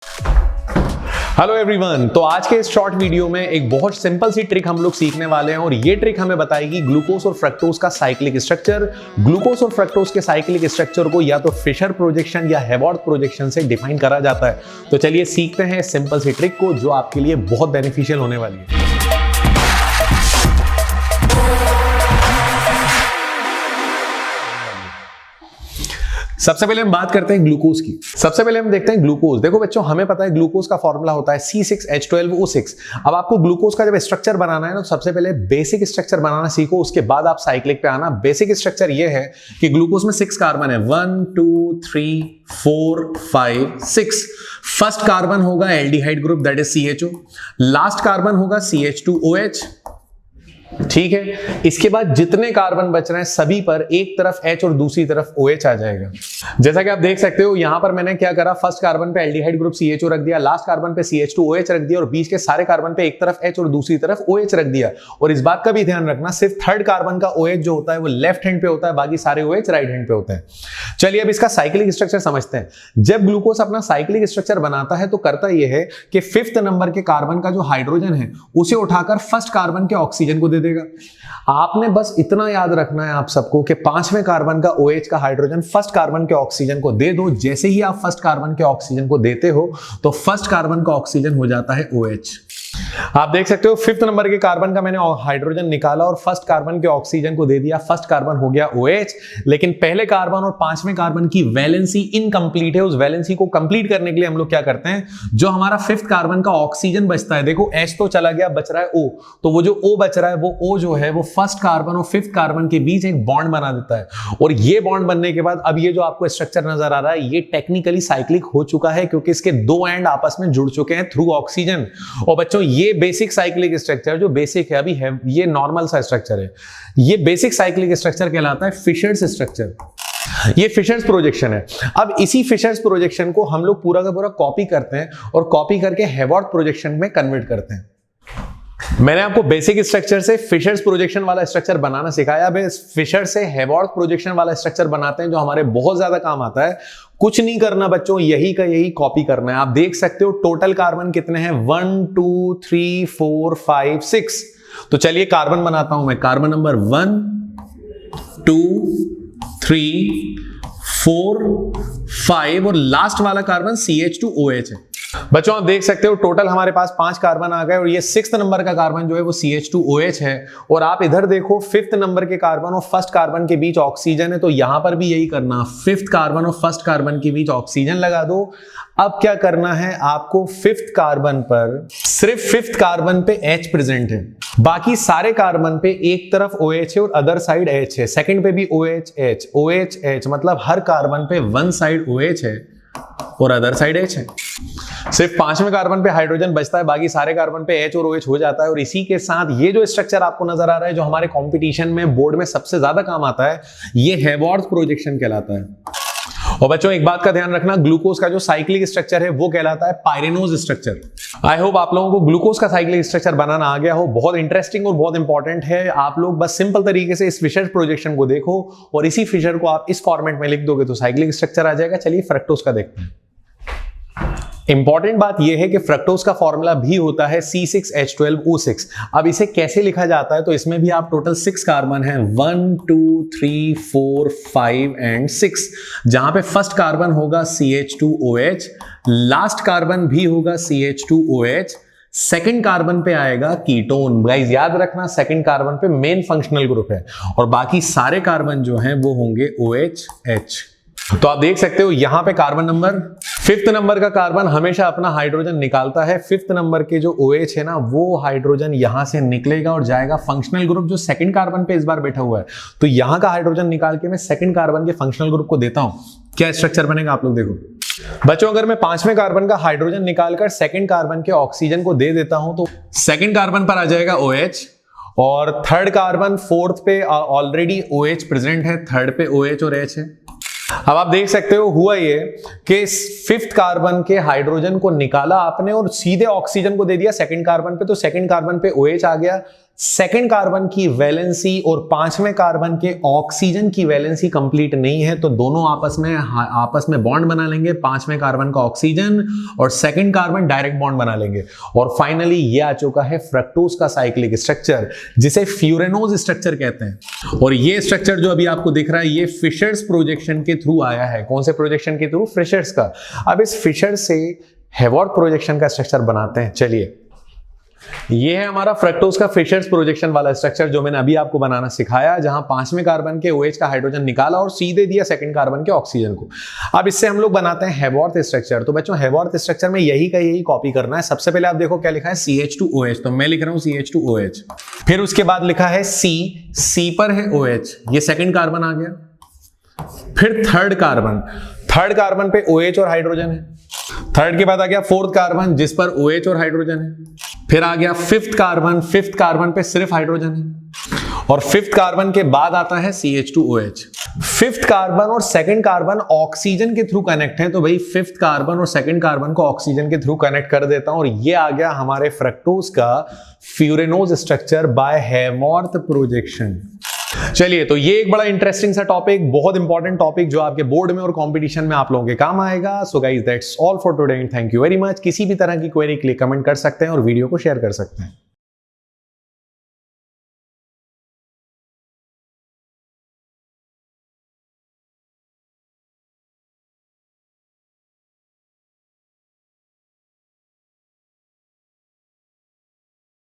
Hello everyone, तो आज के इस शॉर्ट वीडियो में एक बहुत सिंपल सी ट्रिक हम लोग सीखने वाले हैं और ये ट्रिक हमें बताएगी ग्लूकोज और फ्रक्टोज का साइक्लिक स्ट्रक्चर। ग्लूकोज और फ्रक्टोज के साइक्लिक स्ट्रक्चर को या तो फिशर प्रोजेक्शन या हेवॉर्ड प्रोजेक्शन से डिफाइन करा जाता है। तो चलिए सीखते हैं इस सिंपल सी ट्रिक को जो आपके लिए बहुत बेनिफिशियल होने वाली है। सबसे पहले हम बात करते हैं ग्लूकोज की। सबसे पहले हम देखते हैं ग्लूकोज। देखो बच्चों, हमें पता है ग्लूकोज का फॉर्मूला होता है C6H12O6। अब आपको ग्लूकोज का जब स्ट्रक्चर बनाना है ना, तो सबसे पहले बेसिक स्ट्रक्चर बनाना सीखो, उसके बाद आप साइक्लिक पे आना। बेसिक स्ट्रक्चर ये है कि ग्लूकोज में 6 कार्बन है, 1 2 3 4 5 6। फर्स्ट कार्बन होगा aldehyde group, that is CHO। Last carbon होगा CH2OH। ठीक है, इसके बाद जितने कार्बन बच रहे हैं सभी पर एक तरफ H और दूसरी तरफ OH आ जाएगा। जैसा कि आप देख सकते हो यहां पर मैंने क्या करा, फर्स्ट कार्बन पे एल्डिहाइड ग्रुप CHO रख दिया, लास्ट कार्बन पे CH2OH रख दिया और बीच के सारे कार्बन पे एक तरफ H और दूसरी तरफ OH रख दिया। और इस बात का भी ध्यान रखना, सिर्फ थर्ड कार्बन का OH जो होता है वो लेफ्ट हैंड पे होता है, बाकी सारे OH राइट हैंड पे होते हैं। चलिए अब इसका साइक्लिक स्ट्रक्चर समझते हैं। जब ग्लूकोज अपना साइक्लिक स्ट्रक्चर बनाता है तो करता यह है कि 5th नंबर के कार्बन का जो हाइड्रोजन है उसे उठाकर फर्स्ट कार्बन के ऑक्सीजन को दे देगा। आपने बस इतना याद रखना है आप सबको कि 5वें कार्बन का OH का हाइड्रोजन फर्स्ट कार्बन के ऑक्सीजन को दे दो। जैसे ही आप फर्स्ट कार्बन के ऑक्सीजन को देते हो तो फर्स्ट कार्बन का ऑक्सीजन हो जाता है OH। आप देख सकते हो 5th नंबर के कार्बन का मैंने हाइड्रोजन निकाला और फर्स्ट कार्बन के ऑक्सीजन को दे दिया, फर्स्ट कार्बन हो गया OH। लेकिन पहले कार्बन और 5वें कार्बन की वैलेंसी इनकंप्लीट है। उस वैलेंसी को कंप्लीट करने के लिए हम लोग क्या करते हैं, जो हमारा 5th कार्बन का ऑक्सीजन बचता है, देखो H तो चला गया, बच रहा है O, तो वो जो O बच रहा है वो O जो है वो फर्स्ट कार्बन और 5th कार्बन के बीच एक बॉन्ड बना देता है। और ये बॉन्ड बनने के बाद अब ये जो आपको स्ट्रक्चर नजर आ रहा है ये टेक्निकली साइक्लिक हो चुका है, क्योंकि इसके 2 एंड आपस में जुड़ चुके हैं थ्रू ऑक्सीजन। और बच्चों ये बेसिक साइक्लिक स्ट्रक्चर जो बेसिक है, अभी है ये नॉर्मल सा स्ट्रक्चर है, ये बेसिक साइक्लिक स्ट्रक्चर कहलाता है फिशर्स स्ट्रक्चर। ये फिशर्स प्रोजेक्शन है। अब इसी फिशर्स प्रोजेक्शन को हम लोग पूरा का पूरा कॉपी करते हैं और कॉपी करके हेवॉर्ड प्रोजेक्शन में कन्वर्ट करते हैं। मैंने आपको बेसिक स्ट्रक्चर से फिशर्स प्रोजेक्शन वाला स्ट्रक्चर बनाना सिखाया। अब इस फिशर से हेवॉर्ड प्रोजेक्शन वाला स्ट्रक्चर बनाते हैं जो हमारे बहुत ज्यादा काम आता है। कुछ नहीं करना बच्चों, यही का यही कॉपी करना है। आप देख सकते हो टोटल कार्बन कितने हैं, 1 2 3 4 5 6। तो चलिए कार्बन बनाता हूं मैं। कार्बन नंबर 1 2 3 4 5 और लास्ट वाला कार्बन CH2OH है। बच्चों आप देख सकते हो टोटल हमारे पास 5 कार्बन आ गए और ये 6th नंबर का कार्बन जो है वो CH2OH है। और आप इधर देखो 5th नंबर के कार्बन और फर्स्ट कार्बन के बीच ऑक्सीजन है, तो यहां पर भी यही करना, 5th कार्बन और फर्स्ट कार्बन के बीच ऑक्सीजन लगा दो। अब क्या करना है आपको, 5th कार्बन पर सिर्फ 5th कार्बन पे H प्रेजेंट है, बाकी सारे कार्बन पे एक तरफ OH है और अदर साइड H है। सेकंड पे भी OH H OH H, मतलब हर कार्बन पे वन साइड OH है और अदर साइड H है। सिर्फ 5वें कार्बन पे हाइड्रोजन बचता है, बाकी सारे कार्बन पे H और OH हो जाता है। और इसी के साथ ये जो स्ट्रक्चर आपको नजर आ रहा है जो हमारे कंपटीशन में बोर्ड में सबसे ज्यादा काम आता है, ये हेवॉर्ड प्रोजेक्शन कहलाता है। और बच्चों एक बात का ध्यान रखना, ग्लूकोज का जो साइक्लिक स्ट्रक्चर है वो कहलाता है पायरेनोज स्ट्रक्चर। आई होप आप लोगों को ग्लूकोज का साइक्लिक स्ट्रक्चर बनाना आ गया हो। बहुत इंटरेस्टिंग और बहुत इंपॉर्टेंट है। आप लोग बस सिंपल तरीके से इस फिशर प्रोजेक्शन को देखो और इसी फिशर को आप इस फॉर्मेट में लिख दोगे तो साइक्लिक स्ट्रक्चर आ जाएगा। चलिए फ्रक्टोज का देखते हैं। इंपॉर्टेंट बात यह है कि फ्रक्टोज का फॉर्मूला भी होता है C6H12O6। अब इसे कैसे लिखा जाता है, तो इसमें भी आप टोटल 6 कार्बन हैं, 1 2 3 4 5 एंड 6, जहां पे फर्स्ट कार्बन होगा CH2OH, लास्ट कार्बन भी होगा CH2OH, सेकंड कार्बन पे आएगा कीटोन। गाइस याद रखना सेकंड कार्बन पे मेन फंक्शनल ग्रुप है और बाकी सारे कार्बन जो हैं वो होंगे OH। तो आप देख सकते हो यहां पे कार्बन नंबर 5th नंबर का कार्बन हमेशा अपना हाइड्रोजन निकालता है। 5th नंबर के जो OH है ना, वो हाइड्रोजन यहां से निकलेगा और जाएगा फंक्शनल ग्रुप जो सेकंड कार्बन पे इस बार बैठा हुआ है। तो यहां का हाइड्रोजन निकाल के मैं सेकंड कार्बन के फंक्शनल ग्रुप को देता हूं। क्या स्ट्रक्चर बनेगा आप लोग देखो। बच्चों अगर मैं 5वें कार्बन का हाइड्रोजन निकालकर सेकंड कार्बन के ऑक्सीजन को दे देता हूं तो सेकंड कार्बन पर आ जाएगा OH और थर्ड कार्बन 4th पे ऑलरेडी OH प्रेजेंट है, थर्ड पे OH और H है। अब आप देख सकते हो हुआ ये कि 5th कार्बन के हाइड्रोजन को निकाला आपने और सीधे ऑक्सीजन को दे दिया सेकंड कार्बन पे, तो सेकंड कार्बन पे OH आ गया, सेकेंड कार्बन की वैलेंसी और पांचवें कार्बन के ऑक्सीजन की वैलेंसी कंप्लीट नहीं है, तो दोनों आपस में बॉन्ड बना लेंगे, पांचवें कार्बन का ऑक्सीजन और सेकेंड कार्बन डायरेक्ट बॉन्ड बना लेंगे। और फाइनली ये आ चुका है फ्रक्टोज का साइक्लिक स्ट्रक्चर, जिसे फ्यूरेनोज स्ट्रक्चर कहते हैं। और ये स्ट्रक्चर जो अभी आपको दिख रहा है, ये फिशर्स प्रोजेक्शन के थ्रू आया है। कौन से प्रोजेक्शन के थ्रू? फिशर्स का। अब इस फिशर से हेवॉर्थ प्रोजेक्शन का स्ट्रक्चर बनाते हैं। चलिए, ये है हमारा फ्रक्टोज का फिशर्स प्रोजेक्शन वाला स्ट्रक्चर जो मैंने अभी आपको बनाना सिखाया, जहां पांचवें कार्बन के OH का हाइड्रोजन निकाला और सीधे दिया सेकंड कार्बन के ऑक्सीजन को। अब इससे हम लोग बनाते हैं हेवॉर्थ स्ट्रक्चर। तो बच्चों, हेवॉर्थ स्ट्रक्चर में यही का यही कॉपी करना है। सबसे पहले आप देखो क्या लिखा है, CH2OH, तो मैं लिख रहा हूं CH2OH। फिर उसके बाद लिखा है C पर है OH, ये सेकंड कार्बन आ गया। फिर थर्ड कार्बन पे OH और हाइड्रोजन है। थर्ड के बाद आ गया फोर्थ कार्बन, जिस पर OH और हाइड्रोजन है। फिर आ गया फिफ्थ कार्बन पे सिर्फ हाइड्रोजन है। और फिफ्थ कार्बन के बाद आता है CH2OH। फिफ्थ कार्बन और सेकंड कार्बन ऑक्सीजन के थ्रू कनेक्ट है, तो भाई फिफ्थ कार्बन और सेकंड कार्बन को ऑक्सीजन के थ्रू कनेक्ट कर देता हूं, और ये आ गया हमारे फ्रक्टोज का फ्यूरेनोज स्ट्रक्चर बाय हेवॉर्थ प्रोजेक्शन। चलिए, तो ये एक बड़ा इंटरेस्टिंग सा टॉपिक, बहुत इंपॉर्टेंट टॉपिक जो आपके बोर्ड में और कंपटीशन में आप लोगों के काम आएगा। So guys, that's all for today and thank you very much. किसी भी तरह की क्वेरी के लिए कमेंट कर सकते हैं और वीडियो को शेयर कर सकते हैं।